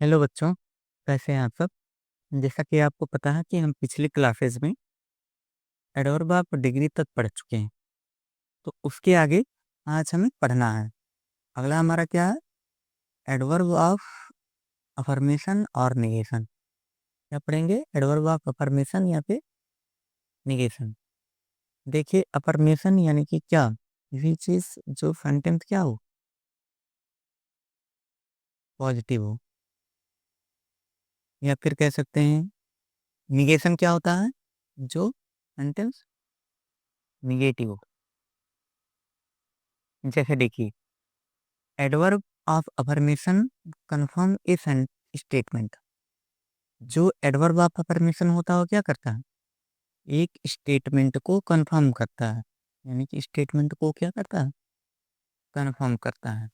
Hello बच्चों, कैसे हैं आप सब? जैसा कि आपको पता है कि हम पिछली क्लासेस में एडवर्ब ऑफ डिग्री तक पढ़ चुके हैं, तो उसके आगे आज हमें पढ़ना है। अगला हमारा क्या है? एडवर्ब ऑफ अफर्मेशन और निगेशन। क्या पढ़ेंगे? एडवर्ब ऑफ अफर्मेशन या फिर निगेशन। देखिए, अफर्मेशन यानी कि क्या? किसी चीज़ जो सेंटेंस क्या हो, पॉजिटिव हो, या फिर कह सकते हैं निगेशन क्या होता है? जो सेंटेंस निगेटिव हो। जैसे देखिए, adverb of affirmation confirm A statement. जो एडवर्ब ऑफ अफर्मेशन होता है वो क्या करता है? एक स्टेटमेंट को कन्फर्म करता है, यानी कि स्टेटमेंट को क्या करता है? कन्फर्म करता है।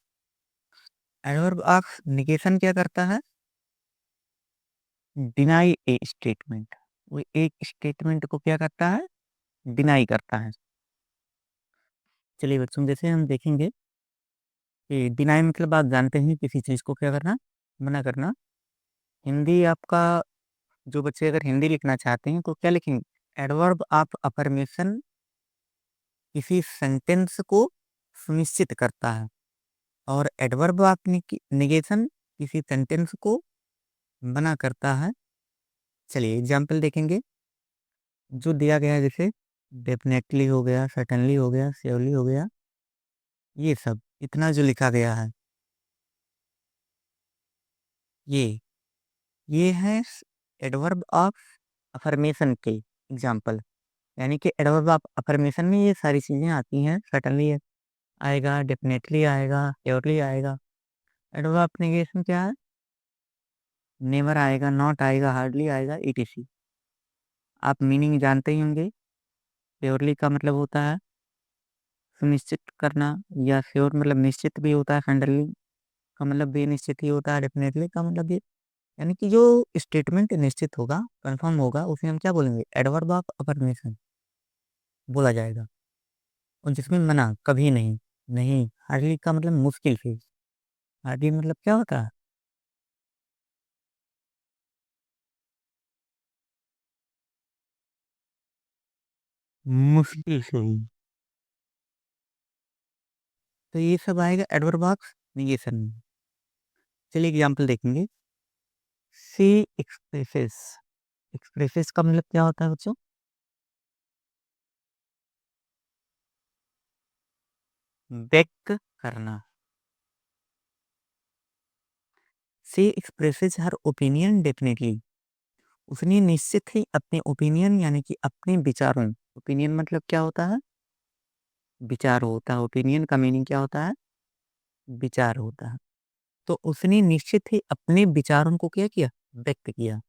एडवर्ब ऑफ निगेशन क्या करता है? डिनाई ए स्टेटमेंट। वो एक स्टेटमेंट को क्या करता है? डिनाई करता है। चलिए बच्चों, जैसे हम देखेंगे कि डिनाई मतलब आप जानते हैं किसी चीज़ को क्या करना, मना करना। हिंदी आपका, जो बच्चे अगर हिंदी लिखना चाहते हैं तो क्या लिखेंगे? एडवर्ब ऑफ अफर्मेशन किसी सेंटेंस को सुनिश्चित करता है, और एडवर्ब ऑफ निगेशन किसी सेंटेंस को मना करता है। चलिए एग्जाम्पल देखेंगे जो दिया गया है, जैसे डेफिनेटली हो गया, सर्टेनली हो गया, श्योरली हो गया, ये सब इतना जो लिखा गया है, ये ये है एडवर्ब ऑफ अफर्मेशन के एग्जाम्पल। यानी कि एडवर्ब ऑफ अफर्मेशन में ये सारी चीज़ें आती हैं। सर्टेनली आएगा, डेफिनेटली आएगा, श्योरली आएगा। एडवर्ब ऑफ नेगेशन क्या है? नेवर आएगा, नॉट आएगा, हार्डली आएगा, ईटीसी। आप मीनिंग जानते ही होंगे। श्योरली का मतलब होता है सुनिश्चित करना, या श्योर मतलब निश्चित भी होता है, सर्टेनली का मतलब भी निश्चित ही होता है, डेफिनेटली का मतलब भी। यानी कि जो स्टेटमेंट निश्चित होगा, कंफर्म होगा, उसे हम क्या बोलेंगे? एडवर्ब ऑफ अफर्मेशन बोला जाएगा। और जिसमें मना कभी नहीं, नहीं, हार्डली का मतलब मुश्किल से। हार्डली मतलब क्या होता है? मुश्किल से ही। तो ये सब आएगा एडवर्ब ऑफ नेगेशन में। चलिए एग्जाम्पल देखेंगे। सी एक्सप्रेसेस। एक्सप्रेसेस का मतलब क्या होता है बच्चों? व्यक्त करना। सी एक्सप्रेसेस हर ओपिनियन डेफिनेटली। उसने निश्चित ही अपने ओपिनियन यानी कि अपने विचारों, ओपिनियन मतलब क्या होता है? विचार होता है। ओपिनियन का मीनिंग क्या होता है? विचार होता है। तो उसने निश्चित ही अपने विचारों को क्या किया? व्यक्त किया।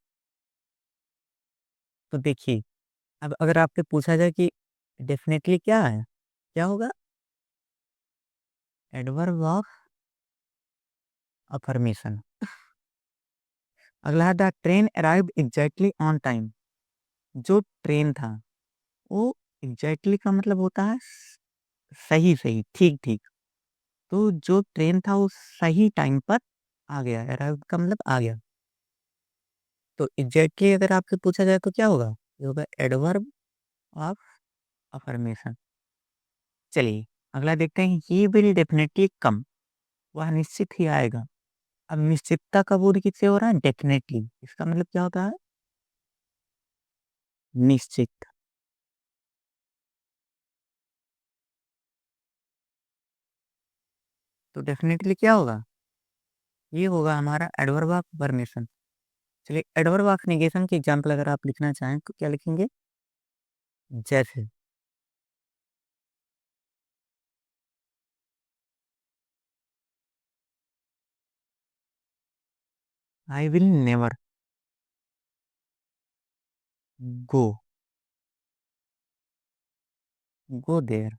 तो देखिए, अब अगर आपसे पूछा जाए कि डेफिनेटली क्या है, क्या होगा? Adverb of affirmation. अगला है the train arrived exactly on time. जो ट्रेन था वो एग्जैक्टली का मतलब होता है सही सही, ठीक ठीक। तो जो ट्रेन था वो सही टाइम पर आ गया। अराइव्ड का मतलब आ गया। तो एग्जैक्टली अगर आपसे पूछा जाए तो क्या होगा? ये होगा एडवर्ब ऑफ अफर्मेशन। चलिए अगला देखते हैं। He will definitely come. वह निश्चित ही आएगा। अब निश्चितता का बोध किससे हो रहा है? डेफिनेटली। इसका मतलब क्या होता है? निश्चित। तो डेफिनेटली क्या होगा? ये होगा हमारा एडवर्ब ऑफ अफर्मेशन। चलिए एडवर्ब ऑफ नेगेशन के एग्जाम्पल अगर आप लिखना चाहें तो क्या लिखेंगे? जैसे I will never go, go there.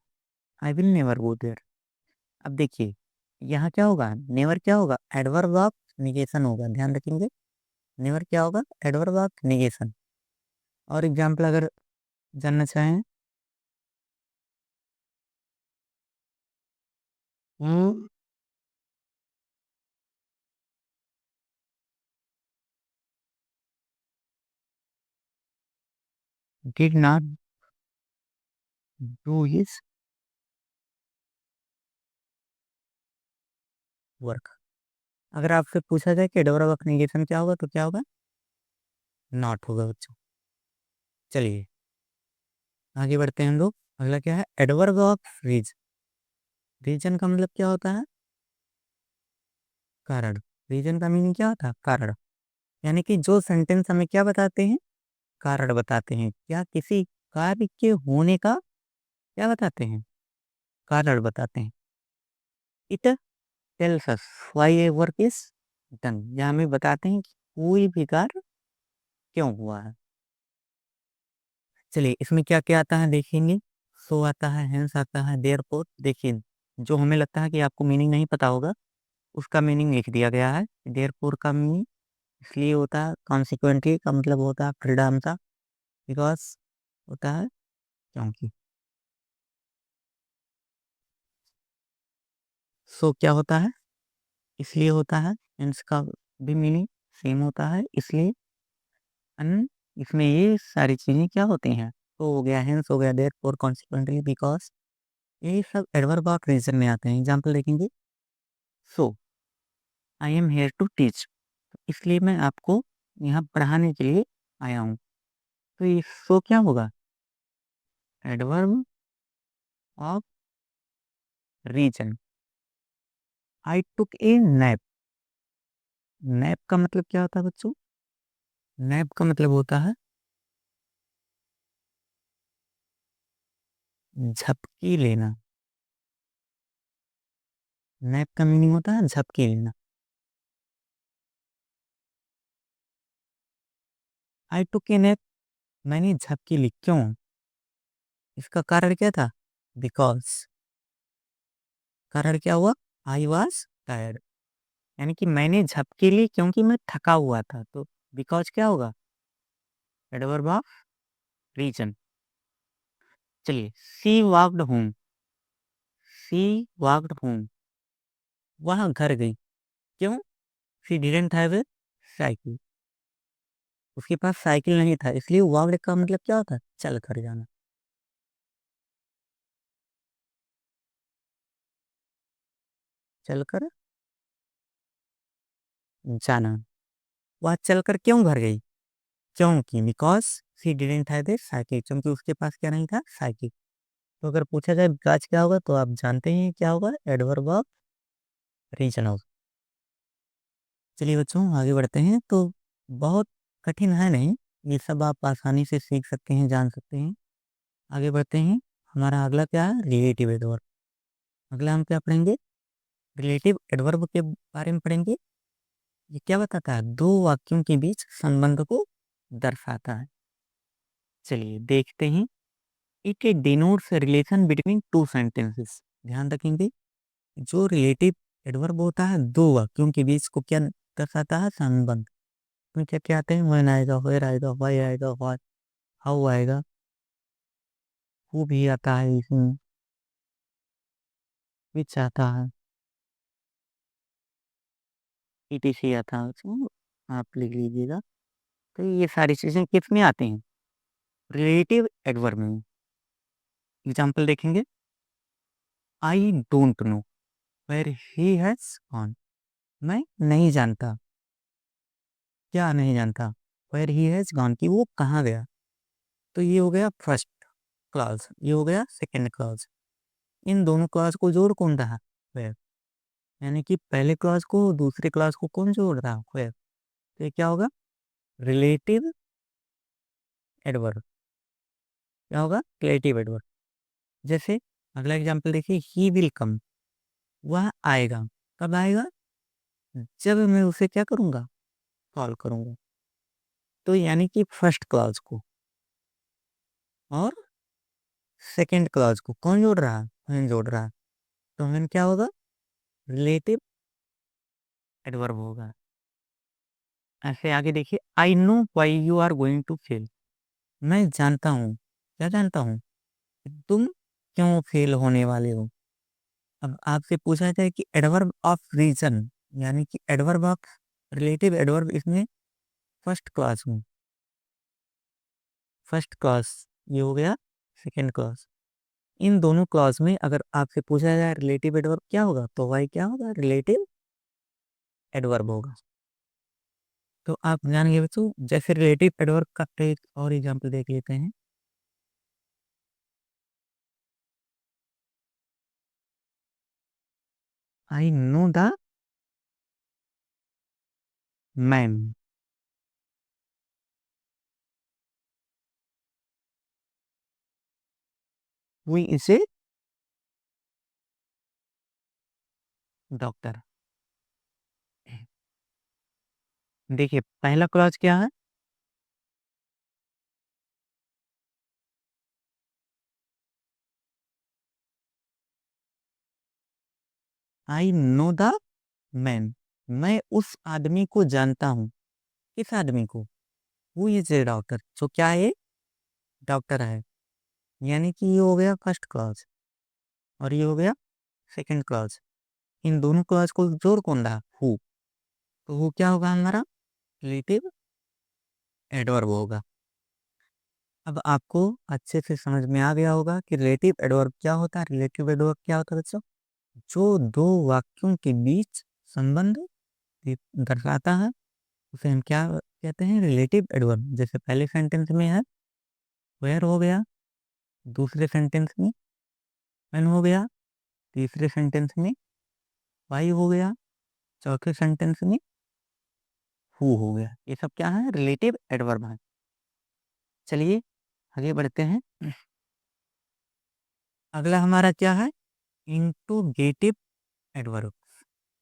I will never go there. अब देखिए, यहाँ क्या होगा? नेवर क्या होगा? एडवर्ब ऑफ निगेशन होगा। ध्यान रखेंगे, नेवर क्या होगा? Adverb of negation. और एग्जाम्पल अगर जानना चाहें, did not do his work. अगर आपसे पूछा जाए कि एडवर्ब ऑफ नेगेशन क्या होगा तो क्या होगा? नॉट होगा बच्चों। चलिए आगे बढ़ते हैं हम लोग। अगला क्या है? Adverb of reason. रीजन का मतलब क्या होता है? कारण। रीजन का मीनिंग क्या होता है? कारण। यानी कि जो सेंटेंस हमें क्या बताते हैं? कारण बताते हैं। क्या किसी कार्य के होने का क्या बताते हैं? कारण बताते हैं। It tells us why A work is done. या हमें बताते हैं कि कोई भी कार्य क्यों हुआ है। चलिए इसमें क्या-क्या आता है देखेंगे। सो आता है, हेंस आता है, देयरफॉर। देखिए जो हमें लगता है कि आपको मीनिंग नहीं पता होगा, उसका मीनिंग लिख दिया गया है। देयरफॉर का मीनिंग इसलिए होता है, कॉन्सिक्वेंटली का मतलब होता है परिणामतः, बिकॉज़ होता है क्योंकि। सो क्या होता है? इसलिए होता है। हेंस का भी मीनिंग सेम होता है, इसलिए। अन इसमें ये सारी चीज़ें क्या होती हैं? तो हो गया, हेंस हो गया, देयरफॉर, कॉन्सिक्वेंटली, बिकॉज़। ये सब एडवर्ब ऑफ रीज़न में आते हैं। एग्ज़ाम्पल देखेंगे। So I am here to teach. इसलिए मैं आपको यहाँ पढ़ाने के लिए आया हूँ। तो ये सो क्या होगा? Adverb of reason. आई टूक ए नैप। नैप का मतलब क्या होता है बच्चों? नैप का मतलब होता है झपकी लेना। नैप का मीनिंग होता है झपकी लेना। आई टूक ए नैप, मैंने झपकी ली। क्यों? इसका कारण क्या था? बिकॉज़। कारण क्या हुआ? I was tired. यानी कि मैंने झपकी ली क्योंकि मैं थका हुआ था। तो बिकॉज़ क्या होगा? Adverb of reason. चलिए, she walked home. She walked home, वह घर गई। क्यों? She didn't have a cycle. उसके पास साइकिल नहीं था, इसलिए वॉक्ड का मतलब क्या होता है? चल कर जाना। चलकर जाना। वह चलकर क्यों घर गई? क्योंकि because she didn't have a cycle, क्योंकि उसके पास क्या नहीं था? साइकिल। तो अगर पूछा जाए बिकॉज़ क्या होगा तो आप जानते हैं क्या होगा? एडवर्ब ऑफ रीज़न होगा। चलिए बच्चों आगे बढ़ते हैं। तो बहुत कठिन है नहीं, ये सब आप आसानी से सीख सकते हैं, जान सकते हैं। आगे बढ़ते हैं। हमारा अगला क्या है? Relative adverb. अगला हम क्या पढ़ेंगे? रिलेटिव एडवर्ब के बारे में पढ़ेंगे। ये क्या बताता है? दो वाक्यों के बीच संबंध को दर्शाता है। चलिए देखते हैं। It denotes relation between two sentences. ध्यान रखेंगे, जो रिलेटिव एडवर्ब होता है दो वाक्यों के बीच को क्या दर्शाता है? संबंध। इसमें क्या क्या आते हैं? व्हेन आएगा, वेयर आएगा, व्हाई आएगा, व्हाट, हाउ आएगा, हु भी आता है इसमें, विच आता है, ईटीसी आता है उसमें, आप लिख लीजिएगा। तो ये सारी चीज़ें किस में आती हैं? रिलेटिव एडवर्ब में। एग्ज़ाम्पल देखेंगे। I don't know where he has gone. मैं नहीं जानता। क्या नहीं जानता? वेयर ही हैज़ गॉन, कि वो कहाँ गया। तो ये हो गया फर्स्ट क्लॉज़, ये हो गया सेकंड क्लॉज़। इन दोनों क्लॉज़ को जोड़ कौन रहा? वेयर। यानी कि पहले क्लॉज़ को दूसरे क्लॉज़ को कौन जोड़ रहा? वेयर। तो ये क्या होगा? Relative adverb. क्या होगा? Relative adverb. जैसे अगला एग्ज़ाम्पल देखिए, ही विल कम, वह आएगा। कब आएगा? जब मैं उसे क्या करूँगा? कॉल करूँगा। तो यानी कि फर्स्ट क्लॉज़ को और सेकंड क्लॉज़ को कौन जोड़ रहा है? व्हेन जोड़ रहा है। तो व्हेन क्या होगा? रिलेटिव एडवर्ब होगा। ऐसे आगे देखिए, I know why you are going to fail. मैं जानता हूँ, क्या जानता हूँ? कि तुम क्यों फेल होने वाले हो। अब आपसे पूछा जाए कि एडवर्ब ऑफ रीज़न, यानी कि एडवर्ब ऑफ रिलेटिव एडवर्ब इसमें फर्स्ट क्लॉज़ में, फर्स्ट क्लॉज, ये हो गया सेकंड क्लॉज। इन दोनों क्लॉज में अगर आपसे पूछा जाए रिलेटिव एडवर्ब क्या होगा, तो वाई क्या होगा, रिलेटिव एडवर्ब होगा। तो आप जान गए बच्चों, जैसे रिलेटिव एडवर्ब का एक और एग्जांपल देख लेते हैं। I know the man, we is a doctor. देखिए पहला क्लॉज क्या है, आई नो द मैन, मैं उस आदमी को जानता हूँ। किस आदमी को, वो इज ए डॉक्टर, जो क्या है, डॉक्टर है। यानी कि ये हो गया फर्स्ट क्लॉज और ये हो गया सेकंड क्लॉज। इन दोनों क्लॉज को जोड़ कौन रहा, हु, तो वो क्या होगा हमारा रिलेटिव एडवर्ब होगा। अब आपको अच्छे से समझ में आ गया होगा कि रिलेटिव एडवर्ब क्या होता है। रिलेटिव एडवर्ब क्या होता है बच्चों, जो दो वाक्यों के बीच संबंध दर्शाता है, उसे हम क्या कहते हैं, रिलेटिव एडवर्ब। जैसे पहले सेंटेंस में है वेयर हो गया, दूसरे सेंटेंस में व्हेन हो गया, तीसरे सेंटेंस में वाई हो गया, चौथे सेंटेंस में हु हो गया। ये सब क्या है, रिलेटिव एडवर्ब है। चलिए आगे बढ़ते हैं। अगला हमारा क्या है, इंट्रोगेटिव एडवर्ब।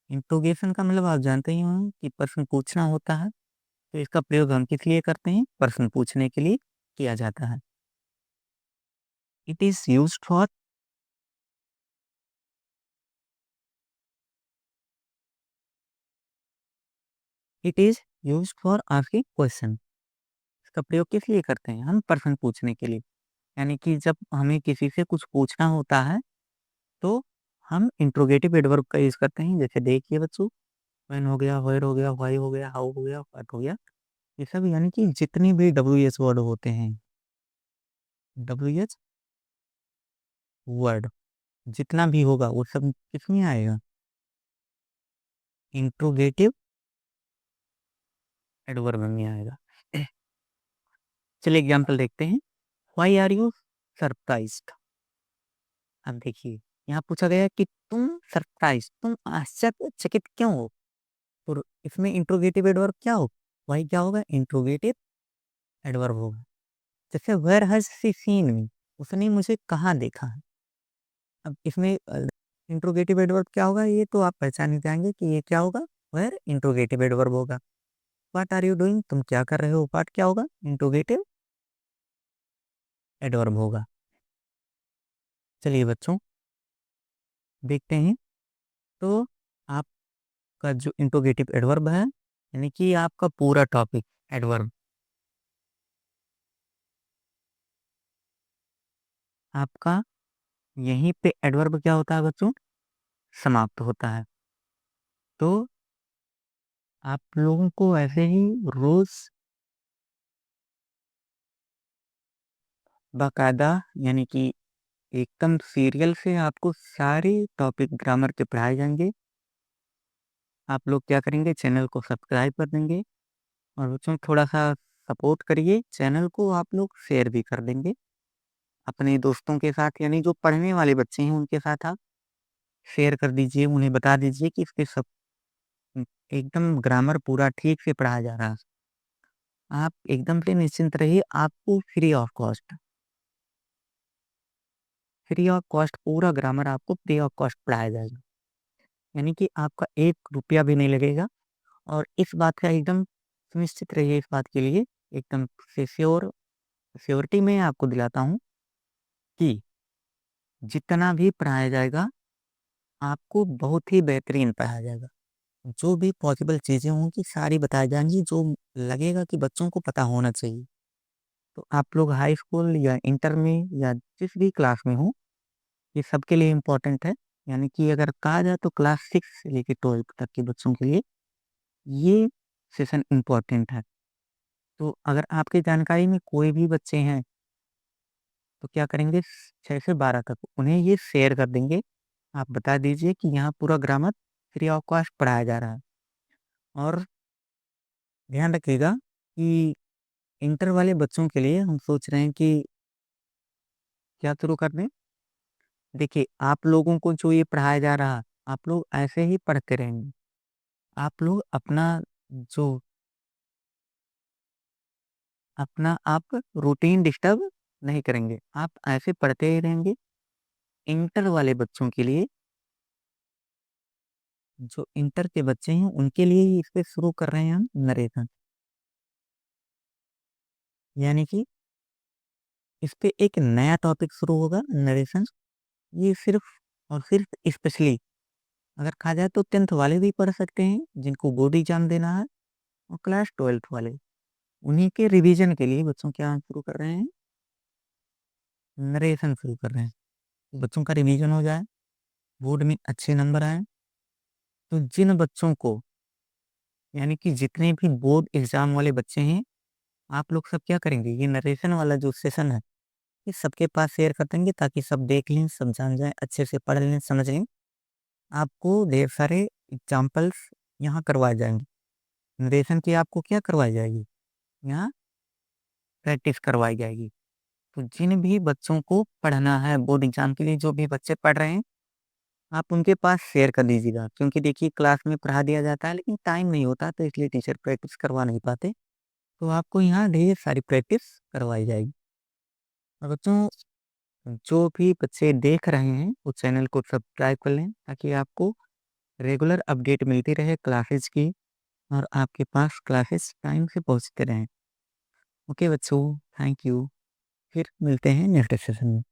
इंट्रोगेशन का मतलब आप जानते ही होंगे कि प्रश्न पूछना होता है। तो इसका प्रयोग हम किस लिए करते हैं, प्रश्न पूछने के लिए किया जाता है। It is used for, it is used for asking question. इसका प्रयोग किस लिए करते हैं, हम प्रश्न पूछने के लिए। यानी कि जब हमें किसी से कुछ पूछना होता है तो हम इंट्रोगेटिव एडवर्ब का यूज करते हैं। जैसे देखिए बच्चों, व्हेन हो गया, वेयर हो गया, व्हाई हो गया, हाउ हो गया, व्हाट हो गया, ये सब यानी कि जितने भी डब्ल्यू एच वर्ड होते हैं, डब्ल्यू एच वर्ड जितना भी होगा वो सब किसमें आएगा, इंट्रोगेटिव एडवर्ब में आएगा। चलिए एग्जांपल देखते हैं। Why are you surprised. अब देखिए यहाँ पूछा गया कि तुम सरप्राइज, तुम आश्चर्यचकित क्यों हो। तो इसमें इंट्रोगेटिव एडवर्ब क्या हो, व्हाई क्या होगा, इंट्रोगेटिव एडवर्ब होगा। जैसे where has she seen me, उसने मुझे कहाँ देखा है। अब इसमें इंट्रोगेटिव एडवर्ब क्या होगा, ये तो आप पहचान ही जाएंगे कि ये क्या होगा, वेयर इंट्रोगेटिव एडवर्ब होगा। व्हाट आर यू डूइंग, तुम क्या कर रहे हो, व्हाट क्या होगा, इंट्रोगेटिव एडवर्ब होगा। चलिए बच्चों देखते हैं। तो आपका जो इंट्रोगेटिव एडवर्ब है, यानी कि आपका पूरा टॉपिक एडवर्ब, आपका यहीं पे एडवर्ब क्या होता है बच्चों, समाप्त होता है। तो आप लोगों को ऐसे ही रोज बाकायदा, यानी कि एकदम सीरियल से आपको सारे टॉपिक ग्रामर के पढ़ाए जाएंगे। आप लोग क्या करेंगे, चैनल को सब्सक्राइब कर देंगे और बच्चों थोड़ा सा सपोर्ट करिए, चैनल को आप लोग शेयर भी कर देंगे अपने दोस्तों के साथ, यानी जो पढ़ने वाले बच्चे हैं उनके साथ आप शेयर कर दीजिए, उन्हें बता दीजिए कि इसके सब एकदम ग्रामर पूरा ठीक से पढ़ाया जा रहा है। आप एकदम से निश्चिंत रहिए, आपको फ्री ऑफ कॉस्ट पूरा ग्रामर आपको फ्री ऑफ कॉस्ट पढ़ाया जाएगा। यानी कि आपका 1 रुपया भी नहीं लगेगा। और इस बात का एकदम सुनिश्चित रहिए, इस बात के लिए एकदम से श्योरिटी में आपको दिलाता हूँ कि जितना भी पढ़ाया जाएगा, आपको बहुत ही बेहतरीन पढ़ाया जाएगा। जो भी पॉसिबल चीज़ें होंगी सारी बताई जाएँगी, जो लगेगा कि बच्चों को पता होना चाहिए। तो आप लोग हाई स्कूल या इंटर में या जिस भी क्लास में हो, ये सबके लिए इम्पोर्टेंट है। यानी कि अगर कहा जाए तो क्लास 6 से लेके 12th तक के बच्चों के लिए ये सेशन इम्पोर्टेंट है। तो अगर आपकी जानकारी में कोई भी बच्चे हैं, तो क्या करेंगे 6 से 12 तक उन्हें ये शेयर कर देंगे। आप बता दीजिए कि यहाँ पूरा ग्रामर फ्री ऑफ कॉस्ट पढ़ाया जा रहा है। और ध्यान रखिएगा कि इंटर वाले बच्चों के लिए हम सोच रहे हैं कि क्या शुरू कर दें? देखिए, आप लोगों को जो ये पढ़ाया जा रहा, आप लोग ऐसे ही पढ़ते रहेंगे। आप लोग जो अपना आप रूटीन डिस्टर्ब नहीं करेंगे। आप ऐसे पढ़ते ही रहेंगे। इंटर वाले बच्चों के लिए, जो इंटर के बच्चे हैं, उनके लिए ही इस पे शुरू कर रहे हैं हम नरेशन। यानी कि इस पे एक नया टॉपिक शुरू होगा, नरेशन। ये सिर्फ़ और सिर्फ़ स्पेशली अगर कहा जाए तो 10th वाले भी पढ़ सकते हैं, जिनको बोर्ड एग्ज़ाम देना है, और क्लास 12th वाले। उन्हीं के रिवीजन के लिए बच्चों क्या शुरू कर रहे हैं, नरेशन शुरू कर रहे हैं। बच्चों का रिवीजन हो जाए, बोर्ड में अच्छे नंबर आएँ, तो जिन बच्चों को, यानी कि जितने भी बोर्ड एग्ज़ाम वाले बच्चे हैं, आप लोग सब क्या करेंगे, ये नरेशन वाला जो सेशन है, ये सबके पास शेयर कर देंगे ताकि सब देख लें, सब जान जाएँ, अच्छे से पढ़ लें, समझ लें। आपको ढेर सारे एग्ज़ाम्पल्स यहाँ करवाए जाएँगे। नरेशन की आपको क्या करवाई जाएगी? यहाँ प्रैक्टिस करवाई जाएगी। तो जिन भी बच्चों को पढ़ना है बोर्ड एग्ज़ाम के लिए, जो भी बच्चे पढ़ रहे हैं, आप उनके पास शेयर कर दीजिएगा। क्योंकि देखिए, क्लास में पढ़ा दिया जाता है लेकिन टाइम नहीं होता, तो इसलिए टीचर प्रैक्टिस करवा नहीं पाते। तो आपको यहाँ ढेर सारी प्रैक्टिस करवाई जाएगी। और बच्चों, जो भी बच्चे देख रहे हैं, उस चैनल को सब्सक्राइब कर लें ताकि आपको रेगुलर अपडेट मिलती रहे क्लासेस की, और आपके पास क्लासेस टाइम से पहुँचते रहें। ओके बच्चों, थैंक यू। फिर मिलते हैं नेक्स्ट सेशन में।